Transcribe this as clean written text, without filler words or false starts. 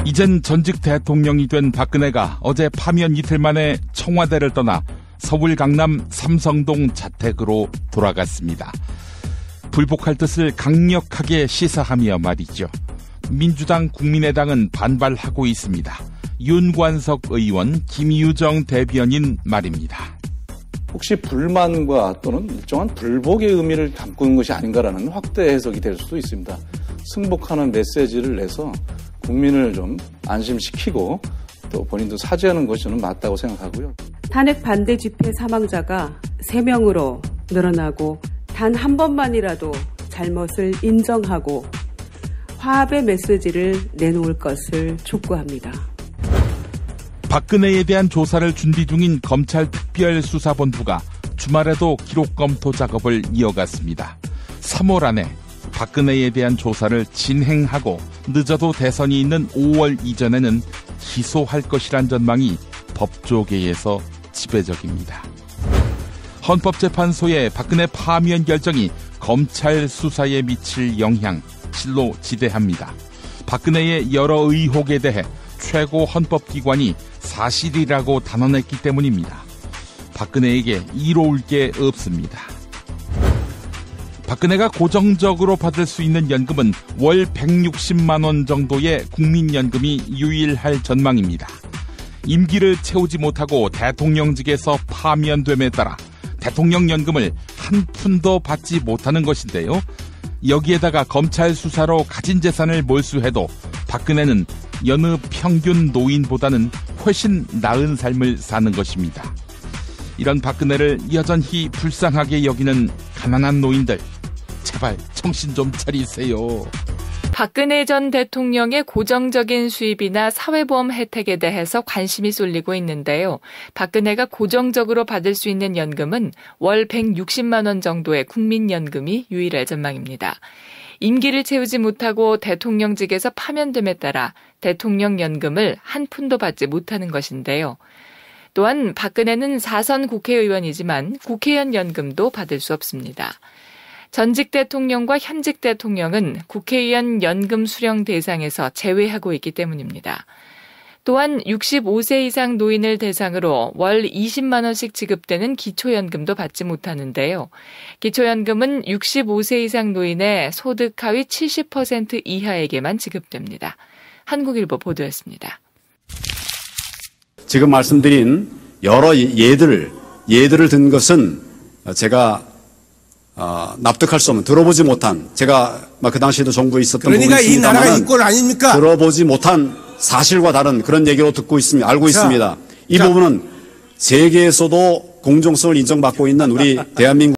이젠 전직 대통령이 된 박근혜가 어제 파면 이틀 만에 청와대를 떠나 서울 강남 삼성동 자택으로 돌아갔습니다. 불복할 뜻을 강력하게 시사하며 말이죠. 민주당, 국민의당은 반발하고 있습니다. 윤관석 의원, 김유정 대변인 말입니다. 혹시 불만과 또는 일정한 불복의 의미를 담고 있는 것이 아닌가라는 확대 해석이 될 수도 있습니다. 승복하는 메시지를 내서 국민을 좀 안심시키고 또 본인도 사죄하는 것이 저는 맞다고 생각하고요. 탄핵 반대 집회 사망자가 3명으로 늘어나고 단 한 번만이라도 잘못을 인정하고 화합의 메시지를 내놓을 것을 촉구합니다. 박근혜에 대한 조사를 준비 중인 검찰 특별수사본부가 주말에도 기록 검토 작업을 이어갔습니다. 3월 안에 박근혜에 대한 조사를 진행하고 늦어도 대선이 있는 5월 이전에는 기소할 것이란 전망이 법조계에서 지배적입니다. 헌법재판소의 박근혜 파면 결정이 검찰 수사에 미칠 영향 실로 지대합니다. 박근혜의 여러 의혹에 대해 최고 헌법기관이 사실이라고 단언했기 때문입니다. 박근혜에게 이로울 게 없습니다. 박근혜가 고정적으로 받을 수 있는 연금은 월 160만 원 정도의 국민연금이 유일할 전망입니다. 임기를 채우지 못하고 대통령직에서 파면됨에 따라 대통령 연금을 한 푼도 받지 못하는 것인데요. 여기에다가 검찰 수사로 가진 재산을 몰수해도 박근혜는 여느 평균 노인보다는 훨씬 나은 삶을 사는 것입니다. 이런 박근혜를 여전히 불쌍하게 여기는 가난한 노인들, 제발 정신 좀 차리세요. 박근혜 전 대통령의 고정적인 수입이나 사회보험 혜택에 대해서 관심이 쏠리고 있는데요. 박근혜가 고정적으로 받을 수 있는 연금은 월 160만 원 정도의 국민연금이 유일할 전망입니다. 임기를 채우지 못하고 대통령직에서 파면됨에 따라 대통령 연금을 한 푼도 받지 못하는 것인데요. 또한 박근혜는 4선 국회의원이지만 국회의원 연금도 받을 수 없습니다. 전직 대통령과 현직 대통령은 국회의원 연금 수령 대상에서 제외하고 있기 때문입니다. 또한 65세 이상 노인을 대상으로 월 20만 원씩 지급되는 기초연금도 받지 못하는데요. 기초연금은 65세 이상 노인의 소득 하위 70% 이하에게만 지급됩니다. 한국일보 보도였습니다. 지금 말씀드린 여러 예들을 든 것은 제가 납득할 수 없는, 들어보지 못한, 제가 그 당시에도 정부에 있었던 부분이 그러니까 이 나라가 있습니다만 이권 아닙니까? 들어보지 못한 사실과 다른 그런 얘기로 듣고 있습니다. 알고 있습니다. 이 부분은 세계에서도 공정성을 인정받고 있는 우리 대한민국